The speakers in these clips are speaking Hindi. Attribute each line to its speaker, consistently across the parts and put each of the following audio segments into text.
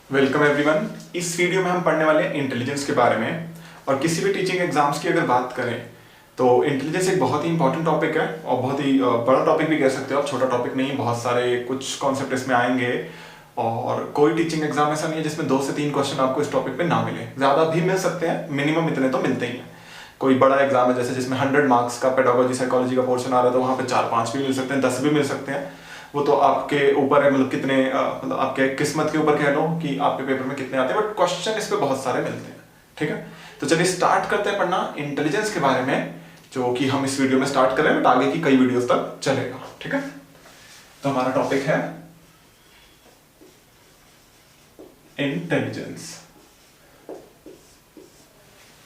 Speaker 1: Welcome everyone. इस वीडियो में हम पढ़ने वाले हैं इंटेलिजेंस के बारे में। और किसी भी टीचिंग एग्जाम्स की अगर बात करें तो इंटेलिजेंस एक बहुत ही इंपॉर्टेंट टॉपिक है और बहुत ही बड़ा टॉपिक भी कह सकते हो आप, छोटा टॉपिक नहीं। बहुत सारे कुछ कॉन्सेप्ट इसमें आएंगे और कोई टीचिंग एग्जाम ऐसा नहीं है जिसमें 2 से 3 क्वेश्चन आपको इस टॉपिक पे ना मिले। ज़्यादा भी मिल सकते हैं, मिनिमम इतने तो मिलते ही हैं। कोई बड़ा एग्जाम है जैसे जिसमें 100 मार्क्स का पेडागोजी साइकोलॉजी का पोर्शन आ रहा है तो वहाँ पे 4-5 भी मिल सकते हैं, 10 भी मिल सकते हैं। वो तो आपके ऊपर है, मतलब कितने मतलब आपके किस्मत के ऊपर कह लो कि आपके पेपर में कितने आते हैं, बट क्वेश्चन इस पे बहुत सारे मिलते हैं। ठीक है, तो चलिए स्टार्ट करते हैं पढ़ना इंटेलिजेंस के बारे में, जो कि हम इस वीडियो में स्टार्ट कर रहे हैं बट आगे की कई वीडियोस तक चलेगा। ठीक है, तो हमारा टॉपिक है इंटेलिजेंस।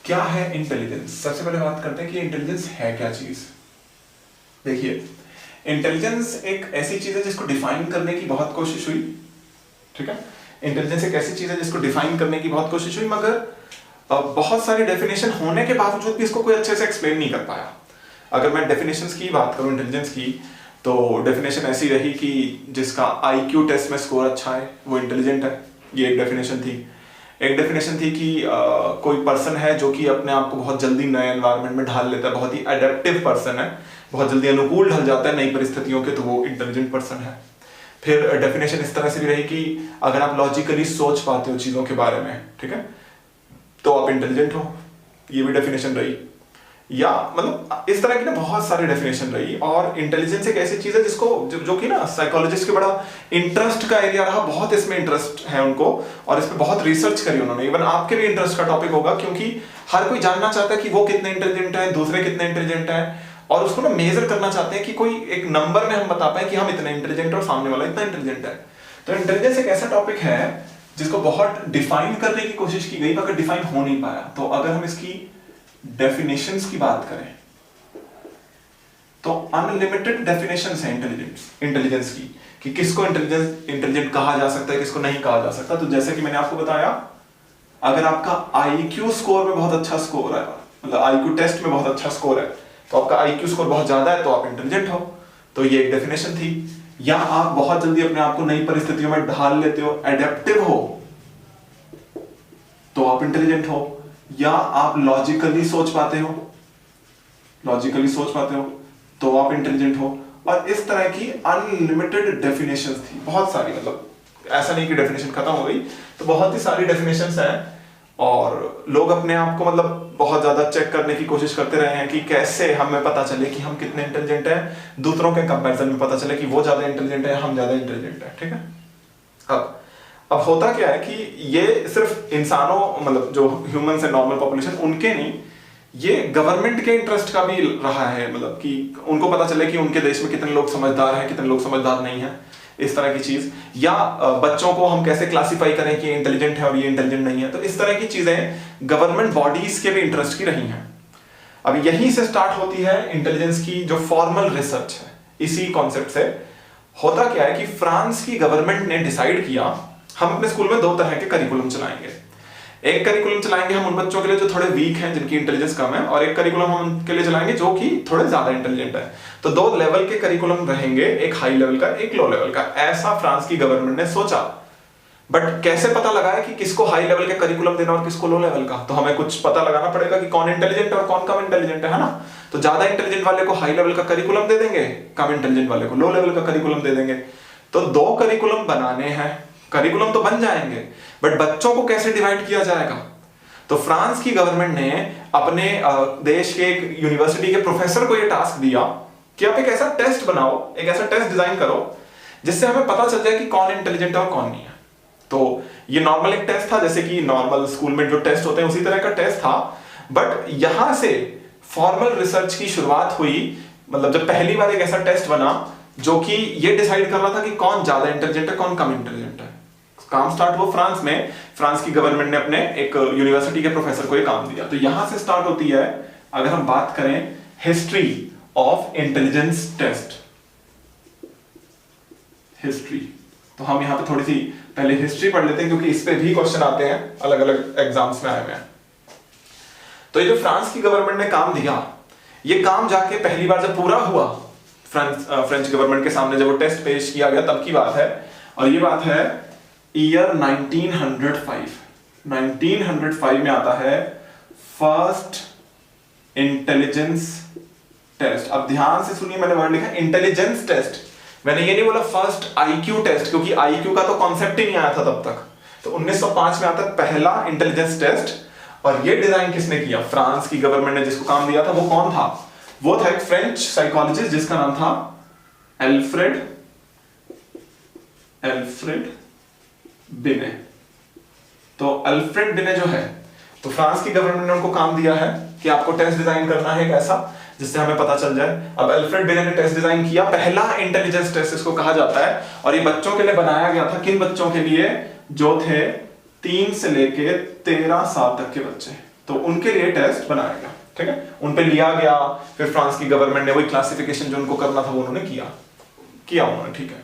Speaker 1: क्या है इंटेलिजेंस? सबसे पहले बात करते हैं कि इंटेलिजेंस है क्या चीज। देखिए, इंटेलिजेंस एक ऐसी चीज है जिसको डिफाइन करने की बहुत कोशिश हुई। ठीक है, इंटेलिजेंस एक ऐसी चीज है जिसको डिफाइन करने की बहुत कोशिश हुई, मगर बहुत सारी डेफिनेशन होने के बावजूद भी इसको कोई अच्छे से एक्सप्लेन नहीं कर पाया। अगर मैं डेफिनेशंस की बात करूं इंटेलिजेंस की, तो डेफिनेशन ऐसी रही कि जिसका आईक्यू टेस्ट में स्कोर अच्छा है वो इंटेलिजेंट है। ये एक डेफिनेशन थी। एक डेफिनेशन थी कि कोई पर्सन है जो कि अपने आप को बहुत जल्दी नए एनवायरनमेंट में ढाल लेता है, बहुत ही एडेप्टिव पर्सन है, बहुत जल्दी अनुकूल ढल जाता है नई परिस्थितियों के, तो वो इंटेलिजेंट पर्सन है। फिर डेफिनेशन इस तरह से भी रही कि अगर आप लॉजिकली सोच पाते हो चीजों के बारे में, ठीक है, तो आप इंटेलिजेंट हो। ये भी डेफिनेशन रही। या मतलब इस तरह की ना बहुत सारी डेफिनेशन रही। और इंटेलिजेंस एक ऐसी चीज है जिसको जो कि ना साइकोलॉजिस्ट के बड़ा इंटरेस्ट का एरिया रहा, बहुत इसमें इंटरेस्ट है उनको और इस पे बहुत रिसर्च करी उन्होंने। इवन आपके भी इंटरेस्ट का टॉपिक होगा, क्योंकि हर कोई जानना चाहता है कि वो कितने इंटेलिजेंट है, दूसरे कितने इंटेलिजेंट है, और उसको ना मेजर करना चाहते हैं कि कोई एक नंबर में हम बता पाए कि हम इतने इंटेलिजेंट और सामने वाला इतना इंटेलिजेंट है। तो इंटेलिजेंस एक ऐसा टॉपिक है जिसको बहुत डिफाइन करने की कोशिश की गई मगर डिफाइन हो नहीं पाया। तो अगर हम इसकी डेफिनेशंस की बात करें तो अनलिमिटेड डेफिनेशंस हैं इंटेलिजेंस की, कि किसको इंटेलिजेंट कहा जा सकता है, किसको नहीं कहा जा सकता। तो जैसे कि मैंने आपको बताया, अगर आपका आईक्यू स्कोर में बहुत अच्छा स्कोर है, मतलब आईक्यू टेस्ट में बहुत अच्छा स्कोर है, तो आपका आईक्यू स्कोर बहुत ज्यादा है तो आप इंटेलिजेंट हो। तो ये एक डेफिनेशन थी। या आप बहुत जल्दी अपने आप को नई परिस्थितियों में ढाल लेते हो, एडेप्टिव हो, तो आप इंटेलिजेंट हो। या आप लॉजिकली सोच पाते हो, तो आप इंटेलिजेंट हो। और इस तरह की अनलिमिटेड डेफिनेशंस थी, बहुत सारी। मतलब ऐसा नहीं कि डेफिनेशन खत्म हो गई, तो बहुत ही सारी डेफिनेशंस हैं। और लोग अपने आप को मतलब बहुत ज्यादा चेक करने की कोशिश करते रहे हैं कि कैसे हमें पता चले कि हम कितने इंटेलिजेंट हैं, दूसरों के कंपैरिजन में पता चले कि वो ज्यादा इंटेलिजेंट है, हम ज्यादा इंटेलिजेंट है। ठीक है, अब होता क्या है कि ये सिर्फ इंसानों, मतलब जो ह्यूमंस है, नॉर्मल पॉपुलेशन, उनके नहीं, ये गवर्नमेंट के इंटरेस्ट का भी रहा है। मतलब कि उनको पता चले कि उनके देश में कितने लोग समझदार हैं, कितने लोग समझदार नहीं हैं, इस तरह की चीज। या बच्चों को हम कैसे क्लासिफाई करें कि ये इंटेलिजेंट है और ये इंटेलिजेंट नहीं है। तो इस तरह की चीजें गवर्नमेंट बॉडीज के भी इंटरेस्ट की रही हैं। अब यहीं से स्टार्ट होती है इंटेलिजेंस की जो फॉर्मल रिसर्च है। इसी कॉन्सेप्ट से होता क्या है कि फ्रांस की गवर्नमेंट ने डिसाइड किया, हम अपने स्कूल में 2 तरह के करिकुलम चलाएंगे। एक करिकुलम चलाएंगे हम उन बच्चों के लिए जो थोड़े वीक हैं, जिनकी इंटेलिजेंस कम है, और एक करिकुलम हम उनके लिए चलाएंगे जो कि थोड़े ज्यादा इंटेलिजेंट है। तो 2 लेवल के करिकुलम रहेंगे, एक हाई लेवल का, एक लो लेवल का। ऐसा फ्रांस की गवर्नमेंट ने सोचा। बट कैसे पता लगाया कि किसको हाई लेवल के करिकुलम देना और किसको लो लेवल का? तो हमें कुछ पता लगाना पड़ेगा कि कौन इंटेलिजेंट और कौन कम इंटेलिजेंट है ना। तो ज्यादा इंटेलिजेंट वाले को हाई लेवल का करिकुलम दे देंगे, कम इंटेलिजेंट वाले को लो लेवल का करिकुलम दे देंगे। तो 2 करिकुलम बनाने हैं। करिकुलम तो बन जाएंगे, बट बच्चों को कैसे डिवाइड किया जाएगा? तो फ्रांस की गवर्नमेंट ने अपने देश के एक यूनिवर्सिटी के प्रोफेसर को यह टास्क दिया कि आप एक ऐसा टेस्ट बनाओ, एक ऐसा टेस्ट डिजाइन करो जिससे हमें पता चल जाए कि कौन इंटेलिजेंट है और कौन नहीं है। तो ये नॉर्मल एक टेस्ट था, जैसे कि नॉर्मल स्कूल में जो टेस्ट होते हैं उसी तरह का टेस्ट था। बट यहां से फॉर्मल रिसर्च की शुरुआत हुई। मतलब जब पहली बार एक ऐसा टेस्ट बना जो कि ये डिसाइड कर रहा था कि कौन ज्यादा इंटेलिजेंट है, कौन कम इंटेलिजेंट है। काम स्टार्ट हुआ फ्रांस में। फ्रांस की गवर्नमेंट ने अपने एक यूनिवर्सिटी के प्रोफेसर को ये काम दिया। तो यहां से स्टार्ट होती है, अगर हम बात करें history of intelligence test, history. तो हम यहां पे थोड़ी सी पहले हिस्ट्री पढ़ लेते हैं, क्योंकि इस पे भी क्वेश्चन आते हैं, अलग अलग एग्जाम्स में आए हुए हैं। तो ये जो फ्रांस की गवर्नमेंट ने काम दिया, ये काम जाके पहली बार जब पूरा हुआ फ्रेंच गवर्नमेंट के सामने, जब वो टेस्ट पेश किया गया, तब की बात है। और ये बात है ईयर 1905 में आता है फर्स्ट इंटेलिजेंस टेस्ट। अब ध्यान से सुनिए, मैंने वर्ड लिखा इंटेलिजेंस टेस्ट, मैंने ये नहीं बोला फर्स्ट आईक्यू टेस्ट, क्योंकि आईक्यू का तो कॉन्सेप्ट ही नहीं आया था तब तक। तो 1905 में आता है पहला इंटेलिजेंस टेस्ट, और ये डिजाइन किसने किया? फ्रांस की गवर्नमेंट ने जिसको काम दिया था वो कौन था? वो था एक फ्रेंच साइकोलॉजिस्ट जिसका नाम था एल्फ्रेड बिने। तो अल्फ्रेड बिने जो है, तो फ्रांस की गवर्नमेंट ने उनको काम दिया है कि आपको टेस्ट डिजाइन करना है एक ऐसा जिससे हमें पता चल जाए। अब अल्फ्रेड बिने ने टेस्ट डिजाइन किया, पहला इंटेलिजेंस टेस्ट इसको कहा जाता है, और ये बच्चों के लिए बनाया गया था। किन बच्चों के लिए? जो थे 3 से लेके 13 साल तक के बच्चे, तो उनके लिए टेस्ट बनाया गया, ठीक है, उन पे लिया गया। फिर फ्रांस की गवर्नमेंट ने वही क्लासिफिकेशन जो उनको करना था वो उन्होंने किया उन्होंने, ठीक है।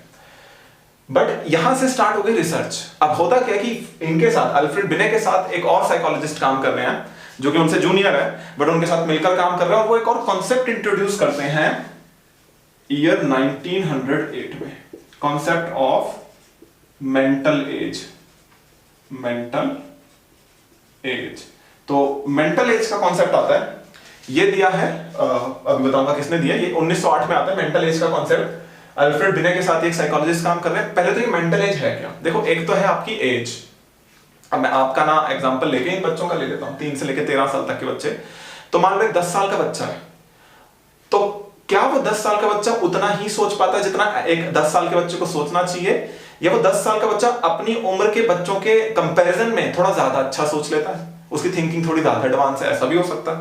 Speaker 1: बट यहां से स्टार्ट हो गई रिसर्च। अब होता क्या कि इनके साथ, अल्फ्रेड बिने के साथ एक और साइकोलॉजिस्ट काम कर रहे हैं जो कि उनसे जूनियर है, बट उनके साथ मिलकर काम कर रहे हैं, और वो एक और कॉन्सेप्ट इंट्रोड्यूस करते हैं ईयर 1908 में, कॉन्सेप्ट ऑफ मेंटल एज। तो मेंटल एज का कॉन्सेप्ट आता है, ये दिया है, अभी बताऊंगा किसने दिया, ये 1908 में आता है मेंटल एज का कॉन्सेप्ट। अल्फ्रेड बिने के साथ एक साइकोलॉजिस्ट काम कर रहे हैं। पहले तो ये मेंटल एज है क्या? देखो, एक तो है आपकी एज। अब मैं आपका ना एग्जांपल लेके इन बच्चों का ले लेता हूं, 3 से लेके 13 साल तक के बच्चे। तो मान लो 10 साल का बच्चा है, तो क्या वो 10 साल का बच्चा उतना ही सोच पाता है जितना एक 10 साल के बच्चे को सोचना चाहिए, या वो 10 साल का बच्चा अपनी उम्र के बच्चों के कंपैरिजन में थोड़ा ज्यादा अच्छा सोच लेता है, उसकी थिंकिंग थोड़ी ज्यादा एडवांस है? ऐसा भी हो सकता है।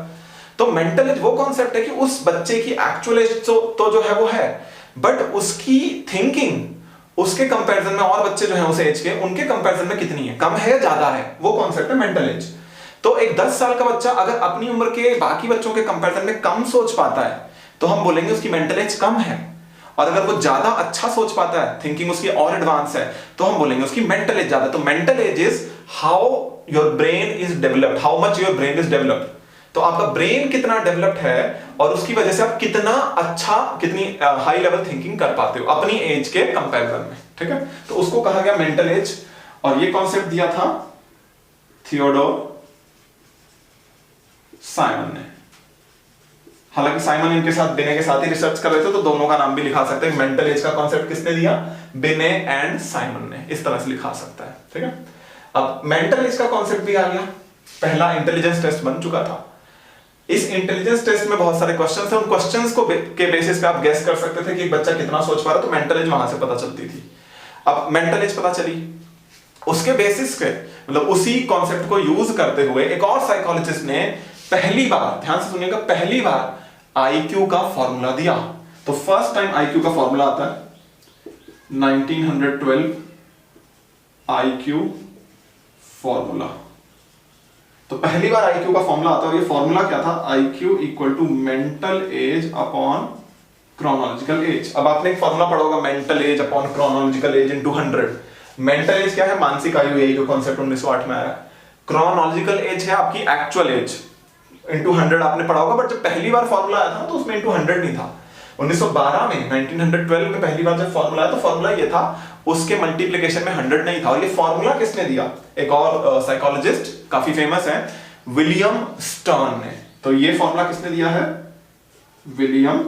Speaker 1: तो मेंटल एज वो कॉन्सेप्ट है कि उस बच्चे की एक्चुअल एज तो जो है वो है, बट उसकी थिंकिंग उसके कंपैरिजन में और बच्चे जो हैं उस एज के, उनके कंपैरिजन में कितनी है, कम है या ज्यादा है, वो कॉन्सेप्ट है मेंटल एज। तो एक 10 साल का बच्चा अगर अपनी उम्र के बाकी बच्चों के कंपैरिजन में कम सोच पाता है तो हम बोलेंगे उसकी मेंटल एज कम है, और अगर वो ज्यादा अच्छा सोच पाता है, थिंकिंग उसकी और एडवांस है, तो हम बोलेंगे उसकी मेंटल एज ज्यादा। तो mental as is how your brain is developed, how much your brain is developed. तो आपका ब्रेन कितना डेवलप्ड है और उसकी वजह से आप कितना अच्छा, कितनी हाई लेवल थिंकिंग कर पाते हो अपनी एज के कंपैरिजन में, ठीक है। तो उसको कहा गया मेंटल एज, और ये कॉन्सेप्ट दिया था थियोडोर साइमन ने। हालांकि साइमन इनके साथ, बिने के साथ ही रिसर्च कर रहे थे, तो दोनों का नाम भी लिखा सकते हैं। मेंटल एज का कॉन्सेप्ट किसने दिया? बिने एंड साइमन ने, इस तरह से लिखा सकता है, ठीक है। अब मेंटल एज का कॉन्सेप्ट भी आ गया, पहला इंटेलिजेंस टेस्ट बन चुका था। इस इंटेलिजेंस टेस्ट में बहुत सारे क्वेश्चंस थे, उन क्वेश्चंस को के बेसिस पे आप गेस कर सकते थे कि एक बच्चा कितना सोच पा रहा है, तो मेंटल एज वहां से पता चलती थी। अब मेंटल एज पता चली, उसके बेसिस पे, मतलब उसी कॉन्सेप्ट को यूज करते हुए एक और साइकोलॉजिस्ट ने पहली बार, ध्यान से सुनिएगा, पहली बार आईक्यू का फॉर्मूला दिया। तो फर्स्ट टाइम आईक्यू का फॉर्मूला आता है 1912 आईक्यू फॉर्मूला। तो पहली बार आईक्यू का फॉर्मूला आता है, और ये फॉर्मूला क्या था? IQ equal to mental age upon chronological age. अब आपने एक फॉर्मूला पढ़ा होगा, mental age upon chronological age into 100। Mental age क्या है? मानसिक आयु, यही जो कॉन्सेप्ट 1908 में आया। क्रोनोलॉजिकल एज है आपकी एक्चुअल एज, इनटू 100 आपने पढ़ा होगा। बट जब पहली बार फॉर्मूला आया था तो उसमें इनटू 100 नहीं था। 1912 में, 1912 में पहली बार जब फॉर्मूला आया तो फॉर्मूला ये था, उसके मल्टीप्लिकेशन में 100 नहीं था। और ये फॉर्मूला किसने दिया? एक और साइकोलॉजिस्ट काफी फेमस है, विलियम स्टर्न ने। तो ये फॉर्मूला किसने दिया है? विलियम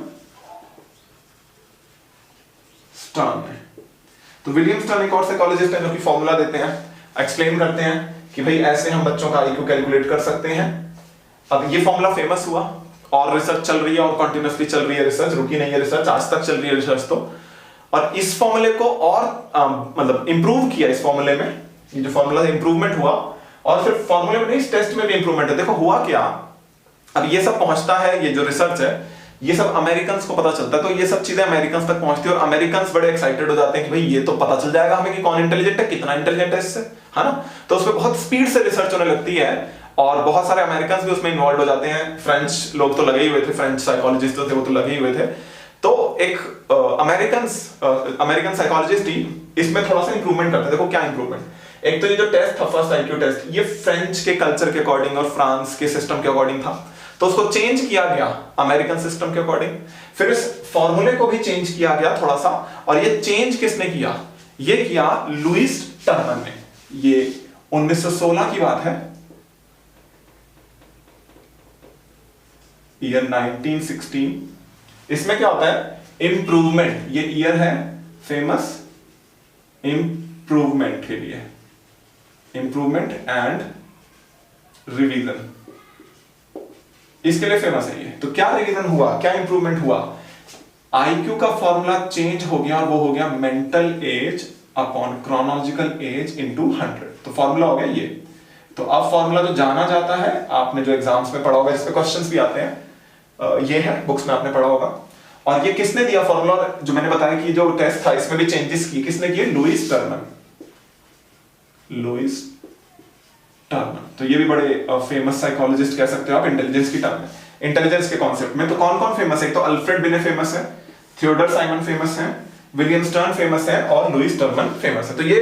Speaker 1: स्टर्न ने। तो विलियम स्टर्न एक और साइकोलॉजिस्ट है जो कि फॉर्मूला देते हैं, एक्सप्लेन करते हैं कि भाई ऐसे हम बच्चों का आईक्यू कैलकुलेट कर सकते हैं। अब ये फॉर्मूला फेमस हुआ, और रिसर्च चल रही है, और कंटिन्यूअसली चल रही है रिसर्च, रुकी नहीं है रिसर्च, आज तक चल रही है रिसर्च। तो और इस फॉर्मूले को और मतलब इंप्रूव किया इस फॉर्मूले में, ये जो फॉर्मूला इंप्रूवमेंट हुआ, और फिर फॉर्मूले में नहीं, इस टेस्ट में भी इंप्रूवमेंट है। देखो हुआ क्या, अब ये सब पहुंचता है, ये जो रिसर्च है ये सब अमेरिकन्स को पता चलता है। तो ये सब चीजें अमेरिकन्स तक पहुंचती है, और अमेरिकन्स बड़े एक्साइटेड हो जाते हैं कि भाई ये तो पता चल जाएगा हमें कि कौन इंटेलिजेंट है, कितना इंटेलिजेंट है इससे, है ना। तो उसमें बहुत स्पीड से रिसर्च होने लगती है, और बहुत सारे अमेरिकन्स भी उसमें इन्वॉल्व हो जाते हैं। फ्रेंच लोग तो लगे ही हुए थे, फ्रेंच साइकोलॉजिस्ट जो थे वो तो लगे ही हुए थे। तो एक अमेरिकन साइकोलॉजिस्ट ही इसमें थोड़ा सा इंप्रूवमेंट करते हैं। देखो क्या इंप्रूवमेंट, एक तो ये जो टेस्ट था फर्स्ट आईक्यू टेस्ट, ये फ्रेंच के कल्चर के अकॉर्डिंग और फ्रांस के सिस्टम के अकॉर्डिंग था, तो उसको चेंज किया गया अमेरिकन सिस्टम के अकॉर्डिंग। फिर इस फॉर्मूले को भी चेंज किया गया थोड़ा सा, और ये चेंज किसने किया? ये किया लुइस टर्मन ने। ये 1916 की बात है, ईयर 1916। इसमें क्या होता है, इंप्रूवमेंट, ये ईयर है फेमस इंप्रूवमेंट के लिए, इंप्रूवमेंट एंड रिवीजन, इसके लिए फेमस है ये। तो क्या रिवीजन हुआ, क्या इंप्रूवमेंट हुआ, आईक्यू का फॉर्मूला चेंज हो गया और वो हो गया mental age upon chronological age into 100। तो फॉर्मूला हो गया ये। तो अब फॉर्मूला जो जाना जाता है, आपने जो एग्जाम्स में पढ़ा होगा, जिसपे क्वेश्चंस भी आते हैं, ये है, बुक्स में आपने पढ़ा होगा। और ये किसने दिया फॉर्मूला, जो मैंने बताया कि जो टेस्ट था इसमें भी चेंजेस किए, किसने किए, लुईस टर्मन, लुईस टर्मन। तो ये भी बड़े फेमस साइकोलॉजिस्ट कह सकते हो आप इंटेलिजेंस की टर्म में, इंटेलिजेंस के कॉन्सेप्ट में। तो कौन कौन फेमस है, तो अल्फ्रेड बिने फेमस है, थियोडर साइमन फेमस है, विलियम स्टर्न फेमस है और लुईस टर्मन फेमस है। तो ये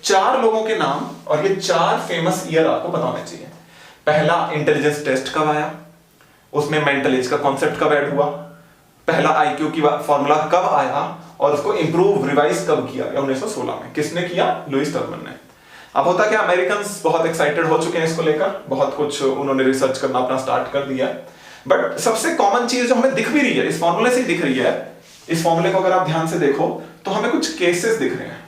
Speaker 1: 4 लोगों के नाम और ये 4 फेमस ईयर आपको पता होने चाहिए। पहला इंटेलिजेंस टेस्ट कब आया, उसमें मेंटल एज का कॉन्सेप्ट कब ऐड हुआ, पहला आईक्यू की फॉर्मूला कब आया और उसको इंप्रूव रिवाइज कब किया, 1916 में। किसने किया, लुईस टर्मन ने। अब होता क्या, अमेरिकन्स बहुत एक्साइटेड हो चुके हैं इसको लेकर, बहुत कुछ उन्होंने रिसर्च करना अपना स्टार्ट कर दिया। बट सबसे कॉमन चीज जो हमें दिख भी रही है, इस फॉर्मूले से ही दिख रही है, इस फॉर्मूले को अगर आप ध्यान से देखो तो हमें कुछ केसेस दिख रहे हैं,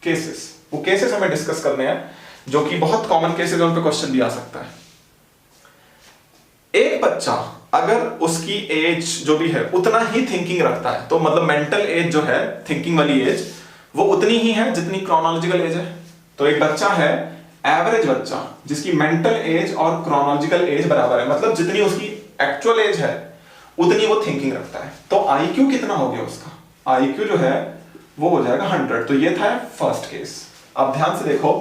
Speaker 1: केसेस। वो केसेस हमें डिस्कस करने हैं जो कि बहुत कॉमन केसेस हैं, उन पे क्वेश्चन भी आ सकता है। एक बच्चा अगर उसकी एज जो भी है उतना ही थिंकिंग रखता है, तो मतलब मेंटल एज जो है, थिंकिंग वाली एज, वो उतनी ही है जितनी क्रोनोलॉजिकल एज है। तो एक बच्चा है, एवरेज बच्चा, जिसकी मेंटल एज और क्रोनोलॉजिकल एज बराबर है, मतलब जितनी उसकी एक्चुअल एज है उतनी वो थिंकिंग रखता है। तो आईक्यू कितना हो गया उसका, आईक्यू जो है वो हो जाएगा 100। तो ये था फर्स्ट केस। अब ध्यान से देखो,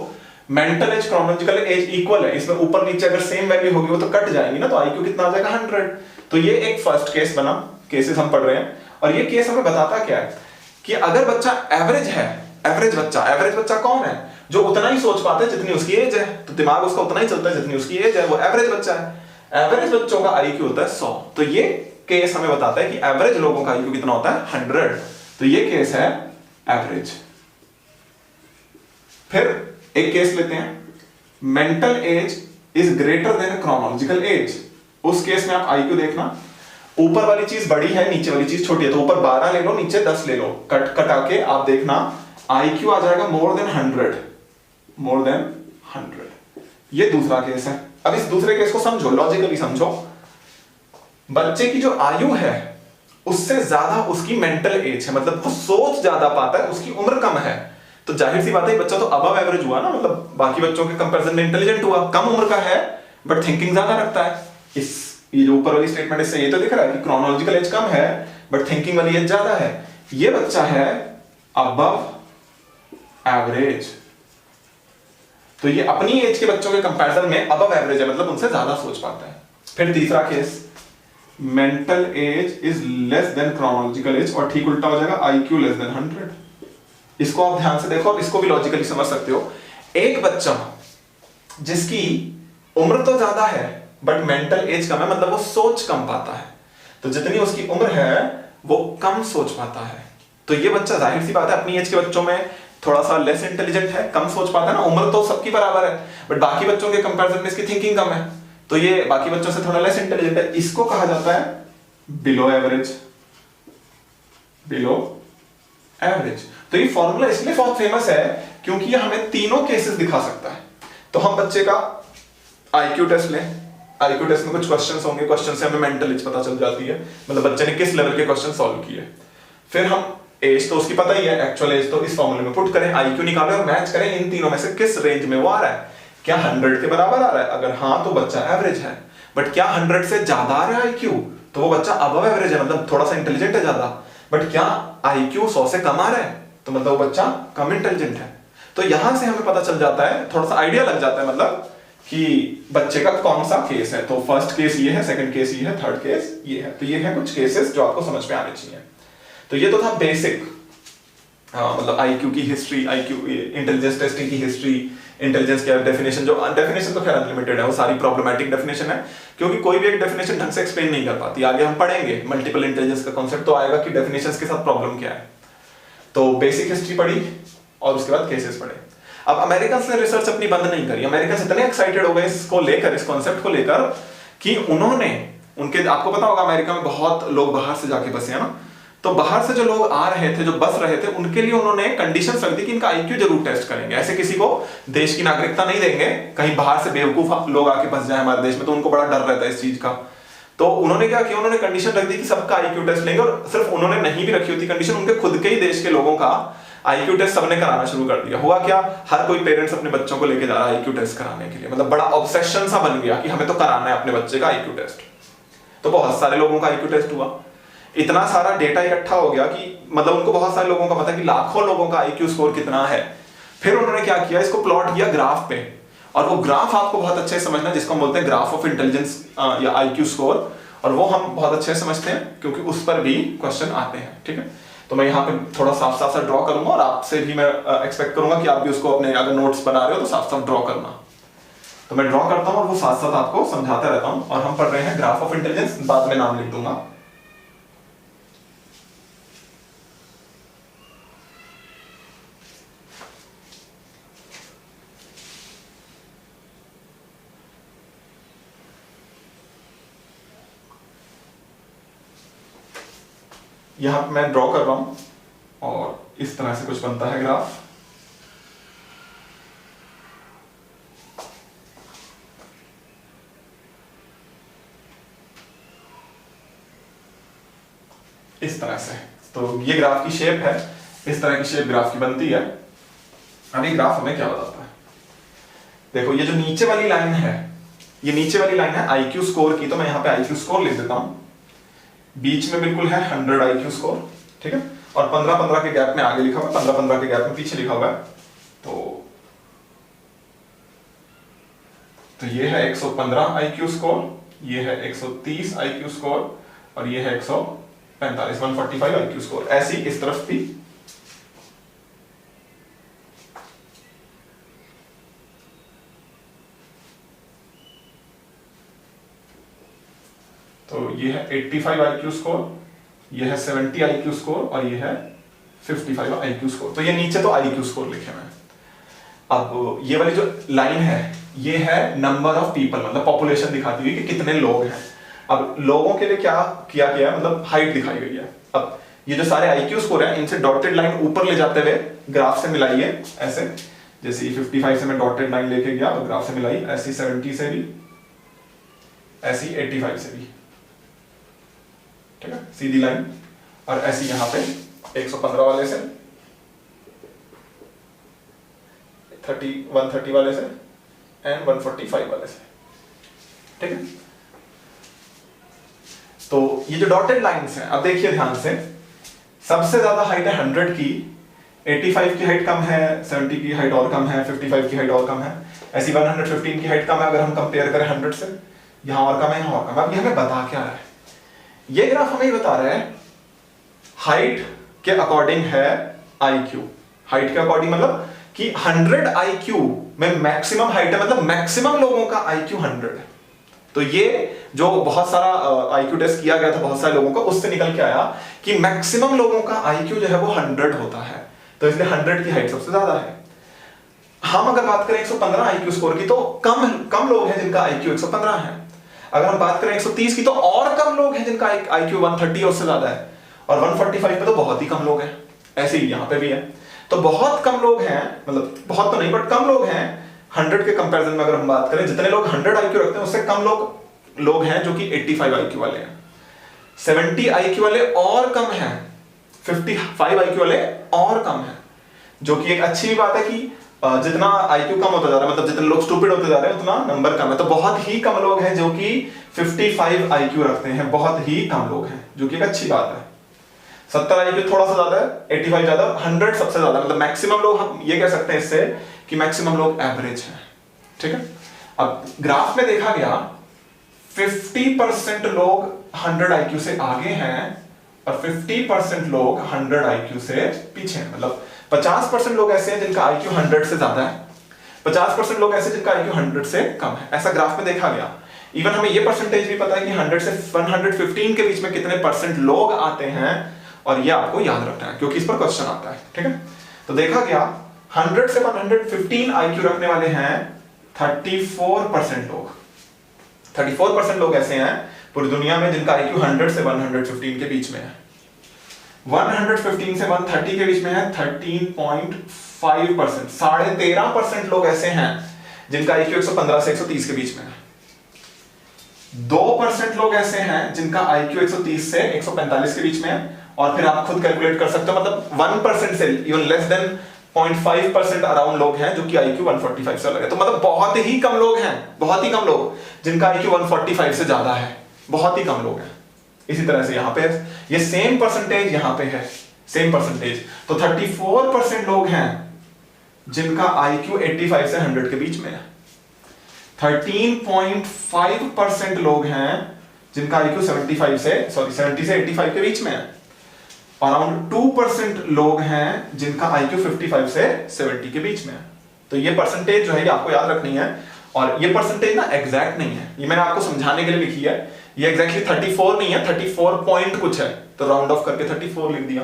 Speaker 1: mental as chronological age equal है, इसमें ऊपर नीचे अगर सेम वैल्यू होगी वो तो कट जाएंगी ना, तो आईक्यू कितना आ जाएगा, 100। तो ये एक फर्स्ट केस बना, केसेस हम पढ़ रहे हैं। और ये केस हमें बताता क्या है कि अगर बच्चा एवरेज है, एवरेज बच्चा कौन है, जो उतना ही सोच पाता है जितनी उसकी एज है, तो दिमाग उसका उतना ही चलता है जितनी उसकी एज है, वो एवरेज बच्चा है। एवरेज बच्चों का आईक्यू होता है 100। तो ये केस हमें बताता है कि एवरेज लोगों का आईक्यू कितना होता है, 100। तो ये केस है एवरेज। फिर एक केस लेते हैं, mental as is greater than chronological age. उस केस में आप आईक्यू देखना, ऊपर वाली चीज बड़ी है, नीचे वाली चीज छोटी है, तो ऊपर 12 ले लो, नीचे 10 ले लो, कटा के आप देखना आईक्यू आ जाएगा मोर देन 100, मोर देन 100। ये दूसरा केस है। अब इस दूसरे केस को समझो, लॉजिकली समझो। बच्चे की जो आयु है उससे ज्यादा उसकी मेंटल एज है, मतलब वो सोच ज्यादा पाता है, उसकी उम्र कम है, तो जाहिर सी बात है बच्चा तो अबव एवरेज हुआ ना, मतलब बाकी बच्चों के कंपैरिजन में इंटेलिजेंट हुआ, कम उम्र का है बट थिंकिंग ज्यादा रखता है। ये जो ऊपर वाली स्टेटमेंट इससे ये तो दिख रहा है कि क्रोनोलॉजिकल एज कम है बट थिंकिंग वाली एज ज्यादा है। ये बच्चा है अबव एवरेज, तो ये अपनी एज के बच्चों के कंपैरिजन में अबव एवरेज है, मतलब उनसे ज्यादा सोच पाता है। फिर तीसरा case, mental as is less than chronological age, और ठीक उल्टा हो जाएगा, आईक्यू लेस देन 100। इसको आप ध्यान से देखो, आप इसको भी लॉजिकली समझ सकते हो। एक बच्चा जिसकी उम्र तो ज्यादा है बट मेंटल एज कम है, मतलब वो सोच कम पाता है, तो जितनी उसकी उम्र है वो कम सोच पाता है। तो ये बच्चा जाहिर सी बात है अपनी एज के बच्चों में थोड़ा सा लेस इंटेलिजेंट है, कम सोच पाता है ना, उम्र तो सबकी बराबर है बट बाकी बच्चों के कंपैरिजन में इसकी थिंकिंग कम है, तो ये बाकी बच्चों से थोड़ा लेस इंटेलिजेंट है। इसको कहा जाता है बिलो एवरेज, बिलो एवरेज। तो ये फॉर्मूला इसलिए बहुत फेमस है क्योंकि ये हमें तीनों केसेस दिखा सकता है। तो हम बच्चे का आईक्यू टेस्ट लें, आईक्यू टेस्ट में कुछ क्वेश्चंस होंगे, क्वेश्चन से हमें मेंटल एज पता चल जाती है, मतलब बच्चे ने किस लेवल के क्वेश्चन सॉल्व किए। फिर हम एज तो उसकी पता ही है, एक्चुअल एज तो इस फॉर्मूले में पुट करें, आईक्यू निकालें और मैच करें इन तीनों में से किस रेंज में वो आ रहा है, क्या 100 के बराबर आ रहा है, अगर हाँ तो बच्चा एवरेज है, बट क्या 100 से ज्यादा आ रहा है आईक्यू तो वो बच्चा अबव एवरेज है, मतलब थोड़ा सा इंटेलिजेंट है ज्यादा, बट क्या आईक्यू 100 से कम आ रहा है तो मतलब वो बच्चा कम इंटेलिजेंट है। तो यहां से हमें पता चल जाता है, थोड़ा सा आइडिया लग जाता है, मतलब कि बच्चे का कौन सा केस है। तो फर्स्ट केस ये है, सेकंड केस ये है, थर्ड केस ये है। तो ये है कुछ केसेस जो आपको समझ में आने चाहिए। तो ये तो था बेसिक, मतलब आईक्यू की हिस्ट्री, आईक्यू इंटेलिजेंस टेस्टिंग की हिस्ट्री, इंटेलिजेंस क्या डेफिनेशन, जो डेफिनेशन तो खैर अनलिमिटेड है, वो सारी प्रॉब्लमेटिक डेफिनेशन है क्योंकि कोई भी एक डेफिनेशन ढंग से एक्सप्लेन नहीं कर पाती। आगे हम पढ़ेंगे मल्टीपल इंटेलिजेंस का कॉन्सेप्ट तो आएगा कि डेफिनेशंस के साथ प्रॉब्लम क्या है। तो बेसिक हिस्ट्री पढ़ी और उसके बाद केसेस पढ़े। अब अमेरिकन ने रिसर्च अपनी बंद नहीं करी, अमेरिकन इतने एक्साइटेड हो गए इसको लेकर, इस कॉन्सेप्ट को लेकर, कि उन्होंने उनके, आपको पता होगा अमेरिका में बहुत लोग बाहर से जाके बसे हैं ना, तो बाहर से जो लोग आ रहे थे, जो बस रहे थे, उनके लिए उन्होंने कंडीशन रख दी कि इनका आईक्यू जरूर टेस्ट करेंगे। ऐसे किसी को देश की नागरिकता नहीं देंगे, कहीं बाहर से बेवकूफ लोग आके बस जाए हमारे देश में, तो उनको बड़ा डर रहता है इस चीज का। तो उन्होंने क्या किया, उन्होंने कंडीशन रख दी कि सबका आईक्यू टेस्ट लेंगे, और सिर्फ उन्होंने नहीं भी रखी होती कंडीशन, उनके खुद के ही देश के लोगों का आईक्यू टेस्ट सबने कराना शुरू कर दिया। हुआ क्या, हर कोई पेरेंट्स अपने बच्चों को लेके जा रहा है आईक्यू टेस्ट कराने के लिए, मतलब बड़ा ऑब्सेशन सा बन गया कि हमें तो कराना है अपने बच्चे का आईक्यू टेस्ट। तो बहुत सारे लोगों का आईक्यू टेस्ट हुआ, इतना सारा डेटा इकट्ठा हो गया कि मतलब उनको बहुत सारे लोगों का पता कि लाखों लोगों का आईक्यू स्कोर कितना है। फिर उन्होंने क्या किया, इसको प्लॉट किया ग्राफ पे, और वो ग्राफ आपको बहुत अच्छे से समझना, जिसको हम बोलते हैं ग्राफ ऑफ इंटेलिजेंस या आईक्यू स्कोर, और वो हम बहुत अच्छे से समझते हैं क्योंकि उस पर भी क्वेश्चन आते हैं। ठीक है, तो मैं यहाँ पे थोड़ा साफ साफ सा ड्रॉ करूंगा, और आपसे भी मैं एक्सपेक्ट करूंगा कि आप भी उसको अपने अगर नोट्स बना रहे हो तो साफ साफ ड्रॉ करना। तो मैं ड्रॉ करता हूँ और वो साथ साथ आपको समझाता रहता हूँ। और हम पढ़ रहे हैं ग्राफ ऑफ इंटेलिजेंस, बाद में नाम लिख दूंगा। यहां मैं ड्रॉ कर रहा हूं और इस तरह से कुछ बनता है ग्राफ। इस तरह से, तो ये ग्राफ की शेप है, इस तरह की शेप ग्राफ की बनती है। अब ये ग्राफ हमें क्या बताता है, देखो ये जो नीचे वाली लाइन है, ये नीचे वाली लाइन है आईक्यू स्कोर की, तो मैं यहाँ पे आईक्यू स्कोर लिख देता हूं। बीच में बिल्कुल है 100 आईक्यू स्कोर, ठीक है, और 15-15 के गैप में आगे लिखा हुआ है, 15-15 के गैप में पीछे लिखा हुआ है। तो ये है 115 आईक्यू स्कोर, ये है 130 आईक्यू स्कोर, और ये है 145 145 आईक्यू स्कोर, ऐसी इस तरफ भी। तो ये है 85 आईक्यू स्कोर, ये है 70 आईक्यू स्कोर, और ये है 55 आईक्यू स्कोर। तो ये नीचे तो आईक्यू स्कोर लिखे हुए हैं। अब ये वाली जो लाइन है, ये है नंबर ऑफ पीपल, मतलब पॉपुलेशन दिखाती हुई कि कितने लोग हैं। अब लोगों के लिए क्या किया गया है, मतलब हाइट दिखाई गई है। अब ये जो सारे आईक्यू स्कोर है, इनसे डॉटेड लाइन ऊपर ले जाते हुए ग्राफ से मिलाइए, ऐसे जैसे 55 से मैं डॉटेड लाइन लेके गया और ग्राफ से मिलाई, ऐसी 70 से भी, ऐसी 85 से भी, ठीक है, सीधी लाइन। और ऐसी यहां पे 115 वाले से, 130 वाले से, एंड 145 वाले से, ठीक है। तो ये जो डॉटेड लाइंस हैं, अब देखिए ध्यान से, सबसे ज्यादा हाइट है 100 की, 85 की हाइट कम है, 70 की हाइट और कम है, 55 की हाइट और कम है, ऐसी 115 की हाइट कम है। अगर हम कंपेयर करें 100 से, यहां और कम है, यहां और कम है। अब ये हमें बता क्या रहा है, ये ग्राफ हमें बता रहा है हाइट के अकॉर्डिंग है आईक्यू। हाइट के अकॉर्डिंग मतलब कि 100 आईक्यू में मैक्सिमम हाइट है, मतलब मैक्सिमम लोगों का आईक्यू 100 है। तो ये जो बहुत सारा आईक्यू टेस्ट किया गया था बहुत सारे लोगों का, उससे निकल के आया कि मैक्सिमम लोगों का आईक्यू जो है वो 100 होता है। तो इसलिए 100 की हाइट सबसे ज्यादा है। हम अगर बात करें 115 आईक्यू स्कोर की, तो कम लोग हैं जिनका आईक्यू 115 है। अगर हम बात करें 130 की, तो और कम लोग हैं जिनका आईक्यू 130 और से ज्यादा है। और 145 पे तो बहुत ही कम लोग हैं। ऐसे ही यहां पे भी है। तो बहुत कम लोग हैं, मतलब बहुत तो नहीं बट कम लोग हैं 100 के कंपैरिजन में। अगर हम बात करें जितने लोग 100 आईक्यू रखते हैं, उससे कम लोग हैं जो कि 85 आईक्यू वाले हैं। 70 आईक्यू वाले और कम हैं, 55 आईक्यू वाले और कम हैं, जो कि एक अच्छी बात है कि जितना आईक्यू कम होता जा रहा है, मतलब जितने लोग स्टूपिड होते जा रहे हैं, उतना नंबर कम है। तो बहुत ही कम लोग हैं जो कि 55 आईक्यू रखते हैं, बहुत ही कम लोग हैं, जो कि एक अच्छी बात है। 70 आईक्यू थोड़ा सा ज्यादा है, 85 ज्यादा, 100 सबसे ज्यादा, मतलब मैक्सिमम लोग, हम ये कह सकते हैं इससे कि मैक्सिमम लोग एवरेज हैं, ठीक है। अब ग्राफ में देखा गया 50% लोग 100 आईक्यू से आगे हैं और 50% लोग 100 आईक्यू से पीछे हैं। मतलब 50% लोग ऐसे हैं जिनका आईक्यू 100 से ज्यादा है, 50% लोग ऐसे जिनका आईक्यू 100 से कम है। ऐसा ग्राफ में देखा गया। इवन हमें ये परसेंटेज भी पता है कि 100 से 115 के बीच में कितने परसेंट लोग आते हैं, और ये आपको याद रखना है क्योंकि इस पर क्वेश्चन आता है, ठीक है। तो देखा गया 100 से 115 आईक्यू रखने वाले हैं 34% लोग। 34% लोग ऐसे हैं पूरी दुनिया में जिनका आईक्यू 100 से 115 के बीच में है। 115 से 130 के बीच में है 13.5%। 13.5% लोग ऐसे हैं जिनका आईक्यू 115 से 130 के बीच में है। 2% लोग ऐसे हैं जिनका आईक्यू 130 से 145 के बीच में है। और फिर आप खुद कैलकुलेट कर सकते हो, मतलब 1% से इवन लेस देन 0.5% अराउंड लोग हैं जो कि आईक्यू 145 से अलग है। तो मतलब बहुत ही कम लोग हैं, बहुत ही कम लोग जिनका आईक्यू 145 से ज्यादा है, बहुत ही कम लोग हैं। इसी तरह से यहां पे ये सेम परसेंटेज यहां पे है, सेम परसेंटेज। तो 34% लोग हैं जिनका आईक्यू 85 से 100 के बीच में है। 13.5% लोग हैं जिनका आईक्यू 70 से 85 के बीच में है। अराउंड 2% लोग हैं जिनका आईक्यू 55 से 70 के बीच में है। तो ये परसेंटेज जो है ये आपको याद रखनी है। और ये परसेंटेज ना एग्जैक्ट नहीं है, ये मैंने आपको समझाने के लिए लिखी है। ये एग्जैक्टली 34 नहीं है, 34 पॉइंट कुछ है, तो राउंड ऑफ करके 34 लिख दिया।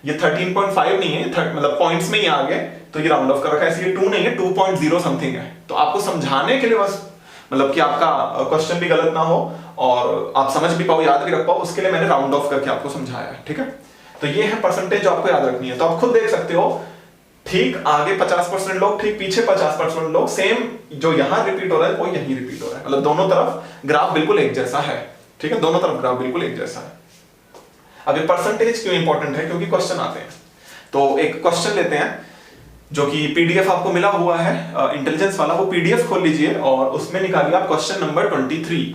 Speaker 1: ये 13.5 नहीं है, मतलब पॉइंट्स में ही आ गए तो ये राउंड ऑफ कर रखा है। इसलिए 2 नहीं है, 2.0 समथिंग है। तो आपको समझाने के लिए बस, मतलब कि आपका क्वेश्चन भी गलत ना हो और आप समझ भी पाओ, याद भी रख पाओ, उसके लिए मैंने राउंड ऑफ करके आपको समझाया है। ठीक है, तो ये है परसेंटेज जो आपको याद रखनी है। तो आप खुद देख सकते हो, ठीक आगे 50% लोग, ठीक पीछे 50% लोग, सेम जो यहां रिपीट हो रहा है वो यहीं रिपीट हो रहा है। मतलब दोनों तरफ ग्राफ बिल्कुल एक जैसा है। ठीक है, दोनों तरफ ग्राफ बिल्कुल एक जैसा है। अब ये परसेंटेज क्यों इंपॉर्टेंट है, क्योंकि क्वेश्चन आते हैं। तो एक क्वेश्चन लेते हैं जो कि पीडीएफ आपको मिला हुआ है इंटेलिजेंस वाला, वो पीडीएफ खोल लीजिए और उसमें निकालिए आप क्वेश्चन नंबर 23।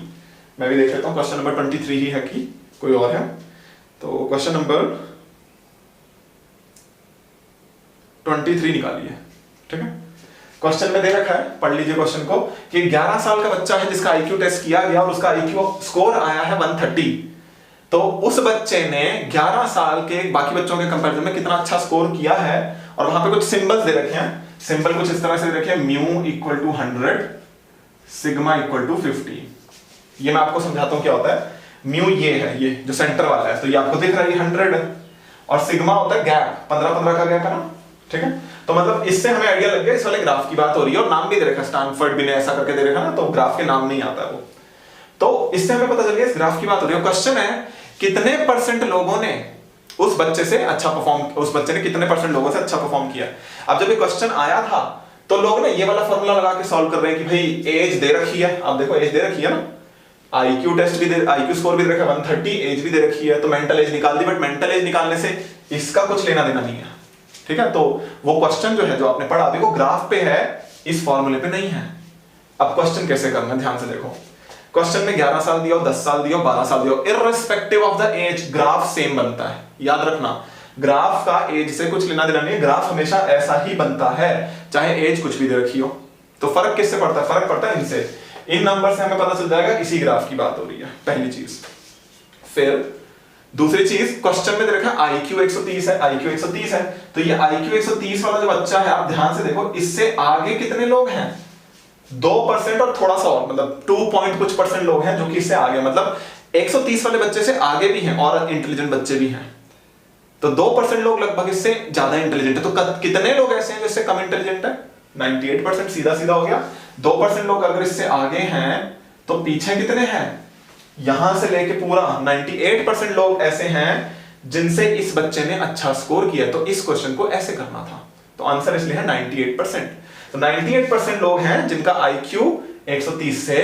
Speaker 1: मैं भी देख लेता हूं क्वेश्चन नंबर 23 ही है कि कोई और है। तो क्वेश्चन नंबर 23 निकालिए। ठीक है, क्वेश्चन में दे रखा है, पढ़ लीजिए क्वेश्चन को, कि 11 साल का बच्चा है जिसका आईक्यू टेस्ट किया गया और उसका आईक्यू स्कोर आया है 130। तो उस बच्चे ने 11 साल के बाकी बच्चों के कंपैरिजन में कितना अच्छा स्कोर किया है। और वहां पे कुछ सिंबल्स दे रखे हैं, सिंबल कुछ इस तरह से दे रखे हैं, mu equal to 100, sigma equal to 50। ये मैं आपको समझाता हूं क्या होता है। म्यू ये है, ये जो सेंटर वाला है, तो ये आपको दिख रहा है 100 है। और सिग्मा होता है गैप, 15-15 का गैप है ना। ठीक है, तो मतलब इससे हमें आइडिया लग गया इस वाले ग्राफ की बात हो रही है। और नाम भी दे रखा है, स्टैनफोर्ड भी ने ऐसा करके दे रखा ना, तो ग्राफ के नाम नहीं आता है वो। तो इससे हमें पता चल गया इस ग्राफ की बात हो रही है। क्वेश्चन है कितने परसेंट लोगों ने उस बच्चे से अच्छा परफॉर्म, उस बच्चे ने कितने परसेंट लोगों से अच्छा परफॉर्म किया। अब जब ये क्वेश्चन आया था तो लोग ना ये वाला फॉर्मूला लगा के सॉल्व कर रहे हैं कि भाई एज दे रखी है, आप देखो एज दे रखी है ना, आईक्यू टेस्ट भी दे, आईक्यू स्कोर भी दे रखा है 130, एज भी दे रखी है, तो मेंटल एज निकाल दी। बट मेंटल एज निकालने से इसका कुछ लेना देना नहीं है। ठीक है, तो वो क्वेश्चन जो है जो आपने पढ़ा अभी वो ग्राफ पे है, इस फॉर्मूले पे नहीं है। अब क्वेश्चन कैसे करना है, ध्यान से देखो। क्वेश्चन में 11 साल दिया हो, 10 साल दिया हो, 12 साल दिया हो, irrespective of the age graph same बनता है। याद रखना, ग्राफ का एज से कुछ लेना देना नहीं है, ग्राफ हमेशा ऐसा ही बनता है चाहे एज कुछ भी दे रखी हो। तो फर्क किससे पड़ता है, फर्क पड़ता है इनसे, इन नंबर से हमें पता चल जाएगा इसी ग्राफ की बात हो रही है, पहली चीज। फिर दूसरी चीज, क्वेश्चन में दे रखा है आईक्यू 130 है, आईक्यू 130 है, तो ये आईक्यू 130 वाला जो बच्चा है, आप ध्यान से देखो, इससे आगे कितने लोग हैं, 2% और थोड़ा सा और, मतलब 2 पॉइंट कुछ परसेंट लोग हैं जो कि इससे आगे, मतलब 130 वाले बच्चे से आगे भी हैं और इंटेलिजेंट बच्चे भी हैं। तो 2% लोग लगभग इससे ज्यादा इंटेलिजेंट है। तो कितने लोग ऐसे हैं जो इससे कम इंटेलिजेंट है, 98%, सीधा सीधा हो गया। 2% लोग अगर इससे आगे हैं तो पीछे कितने हैं, यहां से लेके पूरा 98% लोग ऐसे हैं जिनसे इस बच्चे ने अच्छा स्कोर किया। तो इस क्वेश्चन को ऐसे करना था, तो आंसर इसलिए है 98%। तो 98% लोग हैं जिनका आईक्यू 130 से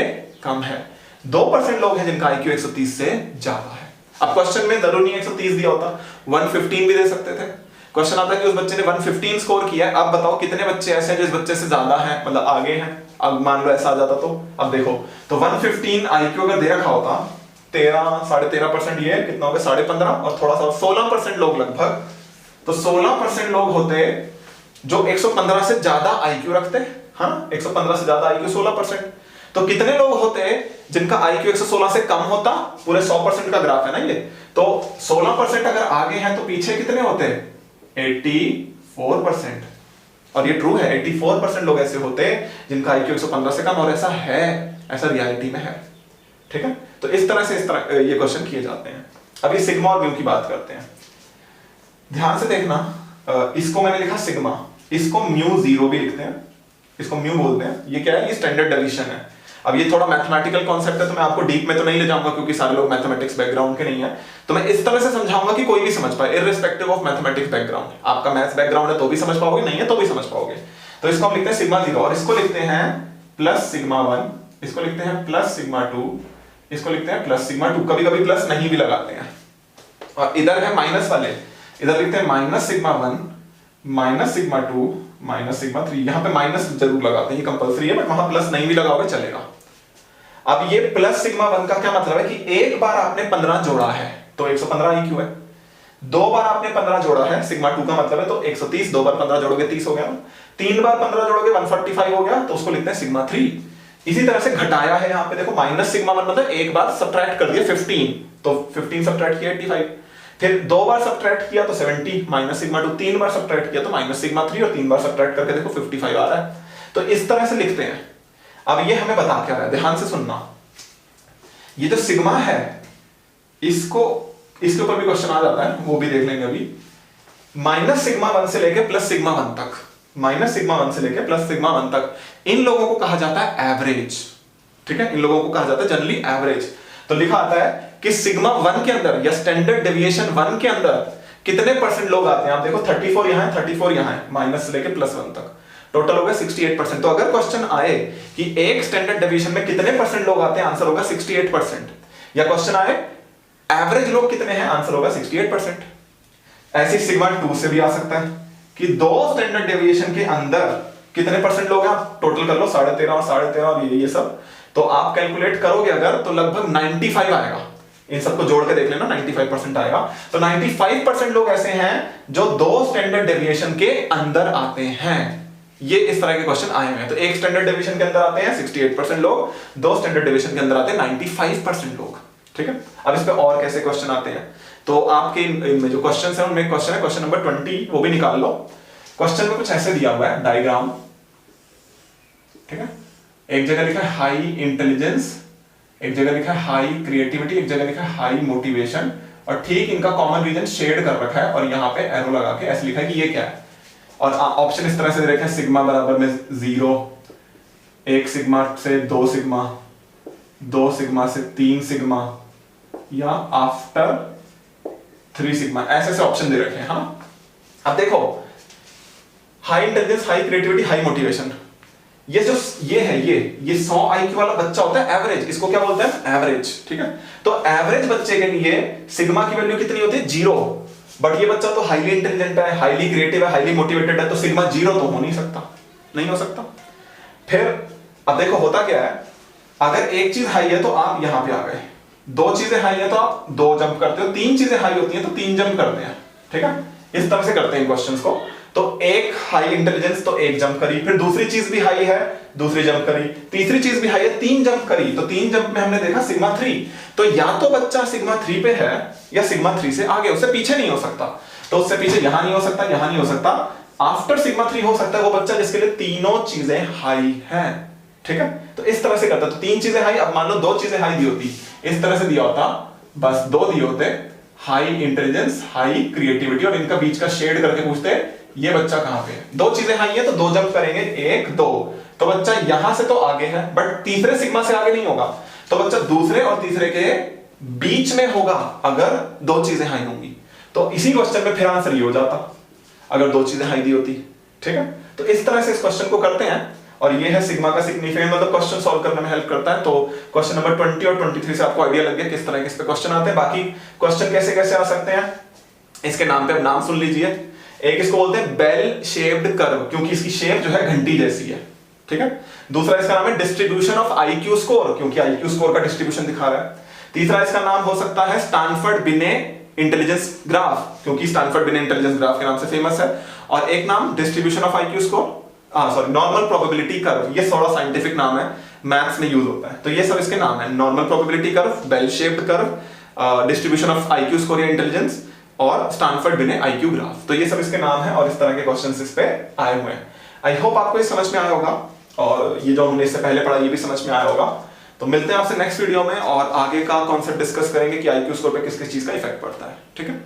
Speaker 1: कम है, 2% लोग हैं जिनका आईक्यू 130 से ज्यादा है। अब क्वेश्चन में जरूरी नहीं 130 दिया होता, 115 भी दे सकते थे। क्वेश्चन आता है कि उस बच्चे ने 115 स्कोर किया है, अब बताओ कितने बच्चे ऐसे हैं जो इस बच्चे से ज्यादा हैं, मतलब आगे हैं। अब मान लो ऐसा आ जाता तो, अब देखो, तो 115 आईक्यू अगर दे रखा होता, 13-13.5%, ये कितना हो गया 15.5 और थोड़ा सा 16% लोग लगभग, तो 16% लोग होते जो 115 से ज्यादा आईक्यू रखते। हाँ, 115 से ज्यादा आईक्यू 16%। तो कितने लोग होते जिनका आईक्यू 116 से कम होता, पूरे 100% का ग्राफ है ना ये, तो 16% अगर आगे हैं तो पीछे कितने होते, 84%। और ये ट्रू है, 84% लोग ऐसे होते जिनका आईक्यू 115 से कम, और ऐसा है, ऐसा रियलिटी में है। ठीक है, तो इस तरह से ये क्वेश्चन किए जाते हैं। अब ये सिग्मा और म्यू की बात करते हैं, ध्यान से देखना। इसको मैंने लिखा सिग्मा, इसको म्यू जीरो भी लिखते हैं, इसको म्यू बोलते हैं। ये क्या है, ये स्टैंडर्ड डेविएशन है। अब ये थोड़ा मैथमेटिकल कॉन्सेप्ट है, तो मैं आपको डीप में तो नहीं ले जाऊंगा क्योंकि सारे लोग मैथमेटिक्स बैकग्राउंड के नहीं है, तो मैं इस तरह से समझाऊंगा कि कोई भी समझ पाए इररिस्पेक्टिव ऑफ मैथमेटिक्स बैकग्राउंड। आपका मैथ्स बैकग्राउंड है तो भी समझ पाओगे, नहीं है तो भी समझ पाओगे। तो इसको हम लिखते हैं सिग्मा जीरो, और इसको लिखते हैं प्लस सिग्मा वन, इसको लिखते हैं प्लस सिग्मा टू, इसको लिखते हैं प्लस सिग्मा टू, कभी कभी प्लस नहीं भी लगाते हैं। और इधर है माइनस वाले, इधर लिखते हैं minus sigma one, minus sigma two, minus sigma three. यहाँ पे माइनस जरूर लगाते हैं, ये कंपलसरी है, बट वहां प्लस नहीं भी लगाओगे चलेगा। अब ये प्लस सिग्मा वन का क्या मतलब है कि एक बार आपने 15 जोड़ा है तो 115 IQ है, दो बार आपने 15 जोड़ा है, सिग्मा टू का मतलब है तो 130, दो बार 15 जोड़ोगे 30 हो गया, तीन बार 15 जोड़ोगे 145 हो गया, तो उसको लिखते हैं सिग्मा थ्री। इसी तरह से घटाया है, यहाँ पे देखो माइनस सिग्मा वन मतलब एक बार सब्ट्रैक्ट कर दिया 15, तो 15 सब्ट्रैक्ट किया 85, फिर दो बार सब्ट्रैक्ट किया तो 70 माइनस सिग्मा टू, तीन बार सब्ट्रैक्ट किया तो माइनस सिग्मा थ्री, और तीन बार सब्ट्रैक्ट करके देखो 55 आ रहा है। तो इस तरह से लिखते हैं। अब ये हमें बता क्या रहा है, ध्यान से सुनना। ये जो सिग्मा है, इसको इसके ऊपर भी क्वेश्चन आ जाता है, वो भी देख लेंगे अभी। माइनस सिग्मा वन से लेके प्लस सिग्मा वन तक, माइनस सिग्मा वन से लेके प्लस सिग्मा वन तक, इन लोगों को कहा जाता है एवरेज। ठीक है, इन लोगों को कहा जाता है जनरली एवरेज। तो लिखा आता है कि सिग्मा वन के अंदर या स्टैंडर्ड डेविएशन वन के अंदर कितने परसेंट लोग आते हैं। आप देखो 34 यहां है, 34 यहां है, माइनस से लेके प्लस वन तक, टोटल होगा 68%। तो अगर क्वेश्चन आए कि एक स्टैंडर्ड डेविएशन में कितने परसेंट लोग आते हैं, आंसर होगा 68%। या क्वेश्चन आए एवरेज लोग कितने हैं, आंसर होगा 68%। ऐसे सिग्मा टू से भी आ सकता है कि दो स्टैंडर्ड डेविएशन के अंदर कितने परसेंट लोग हैं, आप टोटल कर लो 13.5 और 13.5 और ये सब, तो आप कैलकुलेट करोगे अगर तो लगभग 95 आएगा। इन सबको जोड़ के देख लेना, 95% आएगा। तो 95% लोग ऐसे हैं जो दो स्टैंडर्ड डेविएशन के अंदर आते हैं। ये इस तरह के क्वेश्चन आए हुए हैं। तो एक स्टैंडर्ड डेविएशन के अंदर आते हैं 68% लोग, दो स्टैंडर्ड डेविएशन के अंदर आते हैं 95% लोग। ठीक है, अब इस पे और कैसे क्वेश्चन आते हैं, तो आपके इनमें जो क्वेश्चन है उनमें क्वेश्चन है क्वेश्चन नंबर 20, वो भी निकाल लो। क्वेश्चन में कुछ ऐसे दिया हुआ है डायग्राम। ठीक है, एक जगह लिखा है हाई इंटेलिजेंस, एक जगह लिखा है हाई क्रिएटिविटी, एक जगह लिखा है हाई मोटिवेशन, और ठीक इनका कॉमन रीजन शेड कर रखा है, और यहाँ पे एरो लगा के ऐसे लिखा है कि ये क्या है। और ऑप्शन इस तरह से दे रखा है, सिग्मा बराबर में 0, 1 सिग्मा से 2 सिग्मा, 2 सिग्मा से 3 सिग्मा, या आफ्टर 3 सिग्मा, ऐसे ऐसे ऑप्शन दे रखे हैं। हाँ, अब देखो high intelligence, high creativity, high motivation, ये जो ये 100 IQ वाला बच्चा होता है एवरेज, इसको क्या बोलते हैं, एवरेज। ठीक है, तो एवरेज बच्चे के लिए सिग्मा की वैल्यू कितनी होती है, 0। बट ये बच्चा तो हाईली इंटेलिजेंट है, हाईली क्रिएटिव है, हाईली मोटिवेटेड है, तो सिग्मा 0 तो हो नहीं सकता, नहीं हो सकता। फिर अब देखो होता क्या है, अगर एक चीज हाई है तो आप यहां पे आ गए, दो चीजें हाई है तो आप 2 जंप करते हो, तीन चीजें हाई होती हैं तो 3 जंप करते हैं। ठीक है, इस तरह से करते हैं क्वेश्चंस को। तो एक हाई इंटेलिजेंस तो 1 जंप करी, फिर दूसरी चीज भी हाई है, दूसरी जंप करी, तीसरी चीज भी हाई है, 3 जंप करी, तो 3 जंप में हमने देखा सिग्मा 3। तो या तो बच्चा सिग्मा 3 पे है या सिग्मा 3 से आगे, उससे पीछे नहीं हो सकता। तो उससे पीछे यहां नहीं हो सकता, यहां नहीं हो सकता, आफ्टर सिग्मा 3 हो सकता है वो बच्चा जिसके लिए तीनों चीजें हाई हैं। ठीक है, तो इस तरह से करता, तो 3 चीजें हाई, अब मान लो 2 चीजें हाई दी होती, इस तरह से दिया होता, बस 2 दिए होते, हाई इंटेलिजेंस, हाई क्रिएटिविटी, और इनका बीच का शेड करके पूछते ये बच्चा कहां पे है। 2 चीजें हाई है तो 2 जंप करेंगे, 1 2, तो बच्चा यहां से तो आगे है, बट तीसरे सिग्मा से आगे नहीं होगा, तो बच्चा दूसरे और तीसरे के बीच में होगा अगर 2 चीजें हाई होंगी। तो इसी क्वेश्चन में फिर आंसर ये हो जाता अगर 2 चीजें हाई दी होती। ठीक है, तो इस तरह से इस क्वेश्चन को करते हैं, और ये है सिग्मा का सिग्निफिकेंट, मतलब क्वेश्चन सॉल्व करने में हेल्प करता है। तो क्वेश्चन नंबर 20 और 23 से आपको आइडिया लग गया किस तरह के इस पे क्वेश्चन आते हैं। बाकी क्वेश्चन कैसे कैसे आ सकते हैं, इसके नाम पे अब नाम सुन लीजिए। एक इसको बोलते हैं बेल शेप्ड कर्व, क्योंकि इसकी शेप जो है घंटी जैसी है। ठीक है, दूसरा इसका नाम है डिस्ट्रीब्यूशन ऑफ IQ स्कोर, क्योंकि IQ स्कोर का डिस्ट्रीब्यूशन दिखा रहा है। तीसरा इसका नाम हो सकता है स्टैनफोर्ड बिने इंटेलिजेंस ग्राफ, क्योंकि स्टैनफोर्ड बिने इंटेलिजेंस ग्राफ के नाम से फेमस है। और एक नाम distribution of IQ score, sorry normal probability curve, ये थोड़ा साइंटिफिक नाम है, मैथ्स में यूज होता है। तो ये सब इसके नाम है, normal probability curve, bell shaped curve, distribution of IQ score या इंटेलिजेंस, और स्टैनफोर्ड बिने IQ ग्राफ। तो ये सब इसके नाम है, और इस तरह के क्वेश्चंस इस पे आए हुए हैं। आई होप आपको ये समझ में आया होगा, और ये जो हमने इससे पहले पढ़ा ये भी समझ में आया होगा। तो मिलते हैं आपसे नेक्स्ट वीडियो में, और आगे का कॉन्सेप्ट डिस्कस करेंगे कि IQ स्कोर पे किस किस चीज का इफेक्ट पड़ता है। ठीक है।